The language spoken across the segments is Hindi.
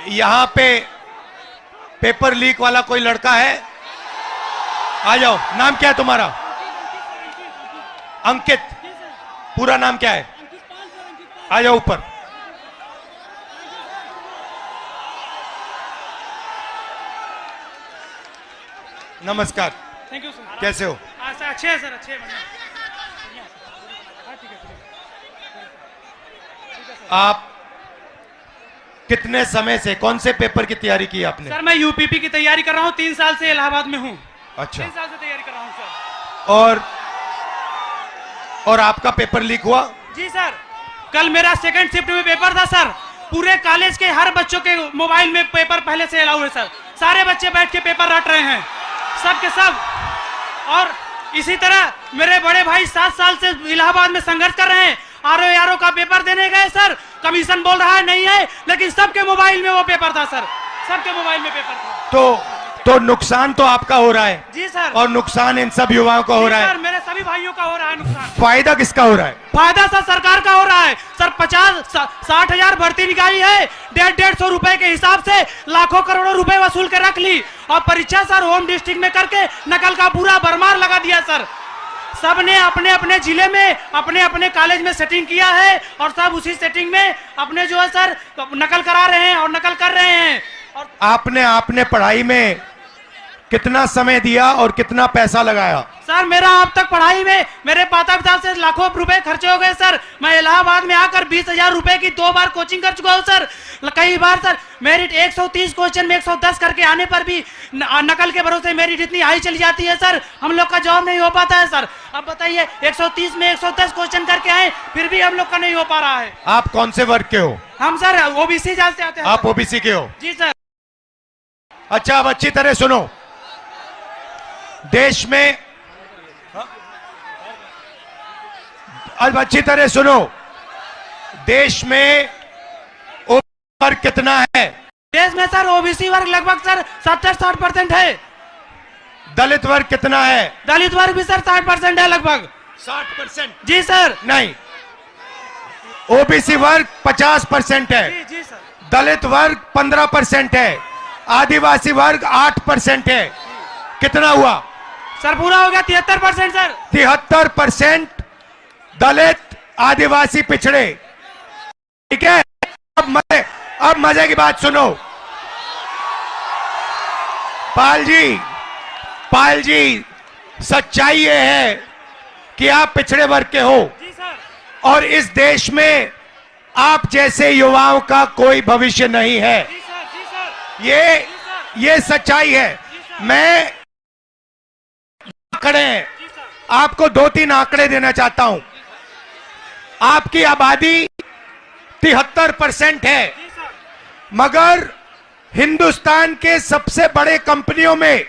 यहां पे पेपर लीक वाला कोई लड़का है? आ जाओ। नाम क्या है तुम्हारा? अंकित। पूरा नाम क्या है? आ जाओ ऊपर। नमस्कार। Thank you sir. कैसे हो? सर अच्छे हैं सर, अच्छे हैं। आप कितने समय से कौन से पेपर की तैयारी की आपने? सर मैं यूपीपी की तैयारी कर रहा हूँ, 3 साल से इलाहाबाद में हूँ। अच्छा। 3 साल से तैयारी कर रहा हूँ सर। और आपका पेपर लीक हुआ? जी सर, कल मेरा सेकंड शिफ्ट में पेपर था सर। पूरे कॉलेज के हर बच्चों के मोबाइल में पेपर पहले से अलाउ है सर। सारे बच्चे बैठ के पेपर रट रहे हैं, सब के सब। और इसी तरह मेरे बड़े भाई 7 साल से इलाहाबाद में संघर्ष कर रहे हैं। आरओ का पेपर देने गए सर, कमीशन बोल रहा है नहीं है, लेकिन सबके मोबाइल में वो पेपर था सर, सबके मोबाइल में पेपर था। तो नुकसान तो आपका हो रहा है। जी सर। और नुकसान इन सब युवाओं का हो रहा है। सर मेरे सभी भाइयों का हो रहा है नुकसान। फायदा किसका हो रहा है? फायदा सर सरकार का हो रहा है सर। 50-60 हजार भर्ती निकाली है, 150 रुपए के हिसाब से लाखों करोड़ों रुपए वसूल के रख ली। और परीक्षा सर होम डिस्ट्रिक्ट में करके नकल का पूरा भरमार लगा दिया सर। सबने अपने अपने जिले में अपने अपने कॉलेज में सेटिंग किया है, और सब उसी सेटिंग में अपने जो है सर नकल करा रहे हैं और नकल कर रहे हैं। और आपने पढ़ाई में कितना समय दिया और कितना पैसा लगाया? सर मेरा अब तक पढ़ाई में मेरे माता पिता से लाखों रुपए खर्चे हो गए सर। मैं इलाहाबाद में आकर 20,000 रुपए की 2 बार कोचिंग कर चुका हूँ सर। कई बार सर मेरिट 130 क्वेश्चन में 110 करके आने पर भी नकल के भरोसे मेरिट इतनी हाई चली जाती है सर, हम लोग का जॉब नहीं हो पाता है सर। अब बताइए 130 में 110 क्वेश्चन करके आए, फिर भी हम लोग का नहीं हो पा रहा है। आप कौन से वर्ग के हो? हम सर ओबीसी जाते आते हैं। आप ओबीसी के हो? जी सर। अच्छा, अब अच्छी तरह सुनो। देश में अब अच्छी तरह सुनो, देश में ओबीसी वर्ग कितना है? देश में सर ओबीसी वर्ग लगभग सर 70-60% है। दलित वर्ग कितना है? दलित वर्ग भी सर 60% है लगभग। 60%? जी सर। नहीं, ओबीसी वर्ग 50% है। जी जी सर। दलित वर्ग 15% है। आदिवासी वर्ग 8% है। कितना हुआ सर? पूरा हो गया 73% सर। 73% दलित आदिवासी पिछड़े। ठीक है। अब मजे की बात सुनो। पाल जी सच्चाई ये है कि आप पिछड़े वर्ग के हो। जी सर। और इस देश में आप जैसे युवाओं का कोई भविष्य नहीं है। जी सर, जी सर। ये सच्चाई है। मैं आंकड़े हैं, आपको 2-3 आंकड़े देना चाहता हूं। आपकी आबादी 73% है, मगर हिंदुस्तान के सबसे बड़े कंपनियों में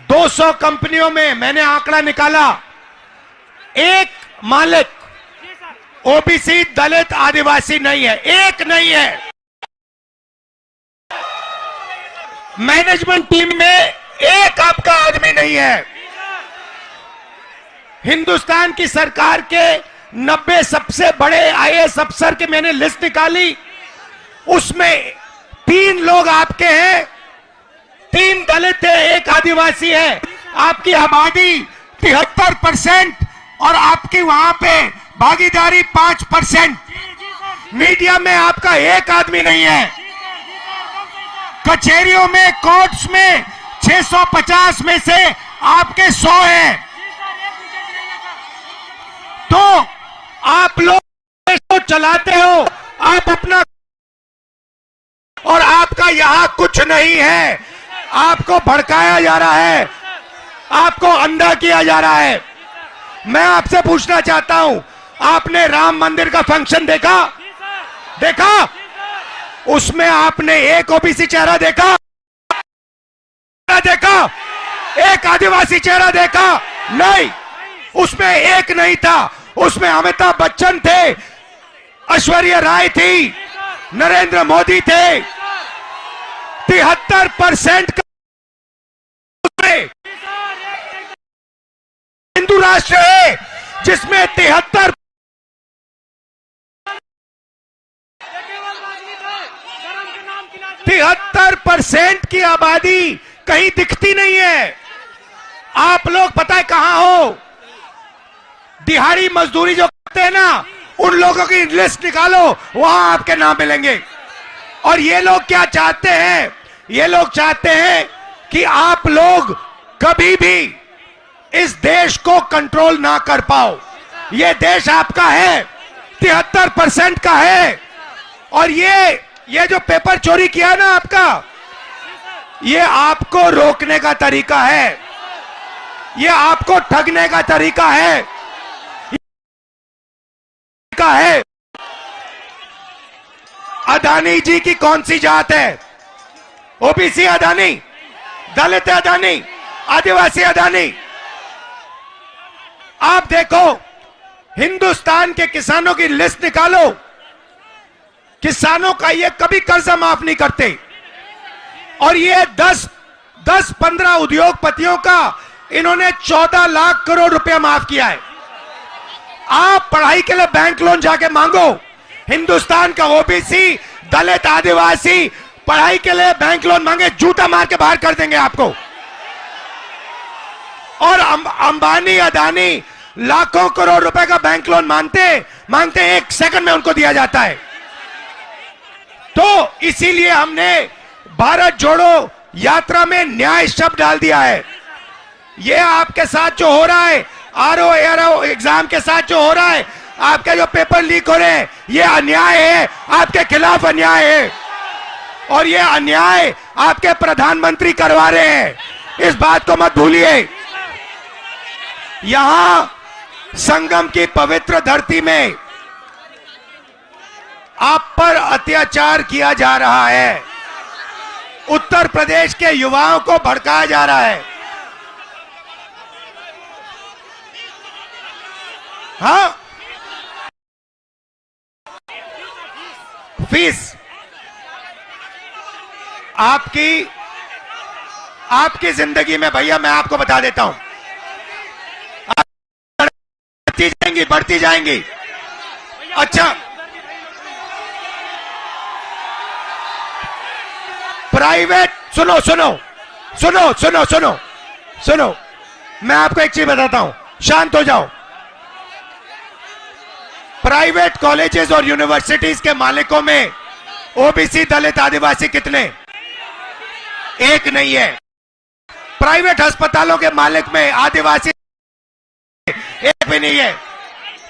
200 कंपनियों में मैंने आंकड़ा निकाला, एक मालिक ओबीसी दलित आदिवासी नहीं है, एक नहीं है। मैनेजमेंट टीम में एक आपका आदमी नहीं है। हिंदुस्तान की सरकार के 90 सबसे बड़े आईएएस अफसर की मैंने लिस्ट निकाली, उसमें 3 लोग आपके हैं, 3 दलित है, 1 आदिवासी है। आपकी आबादी 73% और आपकी वहां पे भागीदारी 5%। मीडिया में आपका एक आदमी नहीं है। कचहरियों में, कोर्ट्स में 650 में से आपके 100 हैं। तो आप लोग देश को चलाते हो, आप अपना, और आपका यहां कुछ नहीं है। आपको भड़काया जा रहा है, आपको अंधा किया जा रहा है। मैं आपसे पूछना चाहता हूं, आपने राम मंदिर का फंक्शन देखा? उसमें आपने एक ओबीसी चेहरा देखा? एक आदिवासी चेहरा देखा? नहीं, उसमें एक नहीं था। उसमें अमिताभ बच्चन थे, ऐश्वर्या राय थी, नरेंद्र मोदी थे। 73% हिंदू राष्ट्र है जिसमें 73 73% की आबादी कहीं दिखती नहीं है। आप लोग पता है कहां हो? दिहाड़ी मजदूरी जो करते हैं ना, उन लोगों की लिस्ट निकालो, वहां आपके नाम मिलेंगे। और ये लोग क्या चाहते हैं? ये लोग चाहते हैं कि आप लोग कभी भी इस देश को कंट्रोल ना कर पाओ। ये देश आपका है, 73% का है। और ये जो पेपर चोरी किया है ना आपका, ये आपको रोकने का तरीका है, ये आपको ठगने का तरीका है। अदानी जी की कौन सी जात है? ओबीसी अदानी, दलित अदानी, आदिवासी अदानी। आप देखो, हिंदुस्तान के किसानों की लिस्ट निकालो, किसानों का ये कभी कर्जा माफ नहीं करते। और ये 10-15 उद्योगपतियों का इन्होंने 14 लाख करोड़ रुपया माफ किया है। आप पढ़ाई के लिए बैंक लोन जाके मांगो, हिंदुस्तान का ओबीसी, दलित, आदिवासी पढ़ाई के लिए बैंक लोन मांगे, जूता मार के बाहर कर देंगे आपको। और अंबानी, अदानी लाखों करोड़ रुपए का बैंक लोन मांगते 1 सेकंड में उनको दिया जाता है। तो इसीलिए हमने भारत जोड़ो यात्रा में न्याय शब्द डाल दिया है। ये आपके साथ जो हो रहा है, आरओ एआरओ एग्जाम के साथ जो हो रहा है, आपके जो पेपर लीक हो रहे हैं, ये अन्याय है, आपके खिलाफ अन्याय है। और ये अन्याय आपके प्रधानमंत्री करवा रहे हैं, इस बात को मत भूलिए। यहां संगम की पवित्र धरती में आप पर अत्याचार किया जा रहा है, उत्तर प्रदेश के युवाओं को भड़काया जा रहा है। हाँ, फीस आपकी जिंदगी में भैया मैं आपको बता देता हूं, बढ़ती जाएंगी। अच्छा, प्राइवेट, सुनो, मैं आपको एक चीज बताता हूं, शांत हो जाओ। प्राइवेट कॉलेजेस और यूनिवर्सिटीज के मालिकों में ओबीसी, दलित, आदिवासी कितने? एक नहीं है। प्राइवेट अस्पतालों के मालिक में आदिवासी एक भी नहीं है।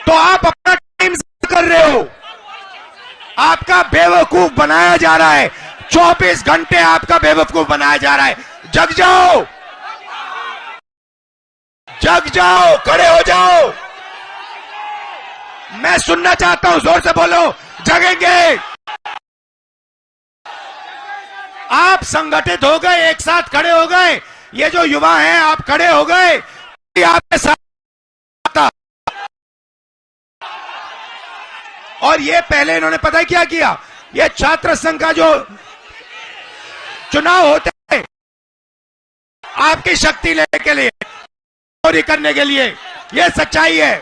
तो आप अपना टाइम कर रहे हो, आपका बेवकूफ बनाया जा रहा है। 24 घंटे आपका बेवकूफ बनाया जा रहा है। जग जाओ, खड़े हो जाओ। मैं सुनना चाहता हूं, जोर से बोलो, जगेंगे। आप संगठित हो गए, एक साथ खड़े हो गए। ये जो युवा हैं, आप खड़े हो गए, आपके साथ। और ये पहले इन्होंने पता है क्या किया? ये छात्र संघ का जो चुनाव होते हैं, आपकी शक्ति लेने के लिए, चोरी करने के लिए, ये सच्चाई है।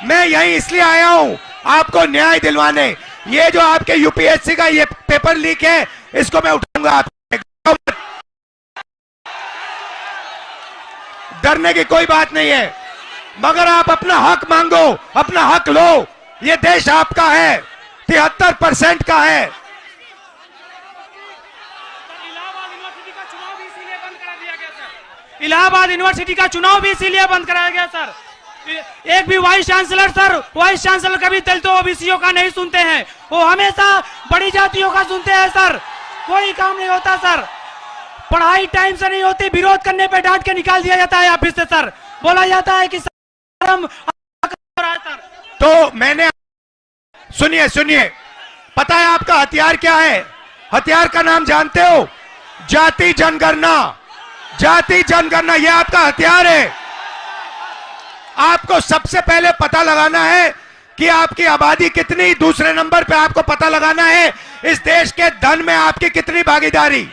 मैं यहीं इसलिए आया हूं आपको न्याय दिलवाने। ये जो आपके यूपीएससी का ये पेपर लीक है, इसको मैं उठाऊंगा। आप डरने की कोई बात नहीं है, मगर आप अपना हक मांगो, अपना हक लो। ये देश आपका है, 73% का है। इलाहाबाद यूनिवर्सिटी का चुनाव भी इसीलिए बंद कराया गया सर। एक भी वाइस चांसलर कभी दलितों ओबीसीओं का नहीं सुनते हैं, वो हमेशा बड़ी जातियों का सुनते हैं सर। कोई काम नहीं होता सर, पढ़ाई टाइम से नहीं होती, विरोध करने पे डांट के निकाल दिया जाता है ऑफिस से सर। बोला जाता है कि सर। तो मैंने, सुनिए, पता है आपका हथियार क्या है? हथियार का नाम जानते हो? जाति जनगणना, ये आपका हथियार है। आपको सबसे पहले पता लगाना है कि आपकी आबादी कितनी, दूसरे नंबर पे आपको पता लगाना है इस देश के धन में आपकी कितनी भागीदारी।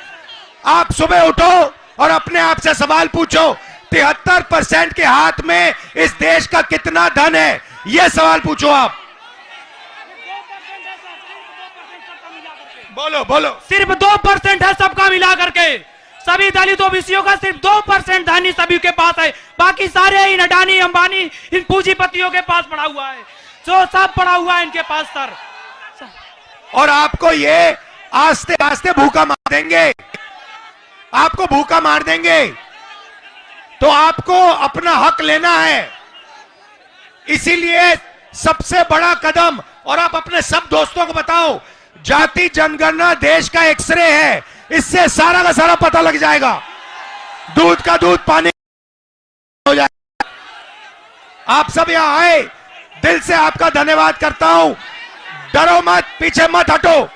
आप सुबह उठो और अपने आप से सवाल पूछो, 73% के हाथ में इस देश का कितना धन है? यह सवाल पूछो आप। बोलो बोलो। सिर्फ 2% है सबका मिला करके, सभी दलित ओबीसीओं का सिर्फ 2% धनी सभी के पास है, बाकी सारे इन अडानी अंबानी इन पूंजीपतियों के पास पड़ा हुआ है, जो सब पड़ा हुआ है इनके पास सर। और आपको ये आस्ते आस्ते भूखा मार देंगे, आपको भूखा मार देंगे। तो आपको अपना हक लेना है, इसीलिए सबसे बड़ा कदम, और आप अपने सब दोस्तों को बताओ, जाति जनगणना देश का एक्सरे है, इससे सारा का सारा पता लग जाएगा, दूध का दूध पानी हो जाएगा। आप सब यहां आए, दिल से आपका धन्यवाद करता हूं। डरो मत, पीछे मत हटो।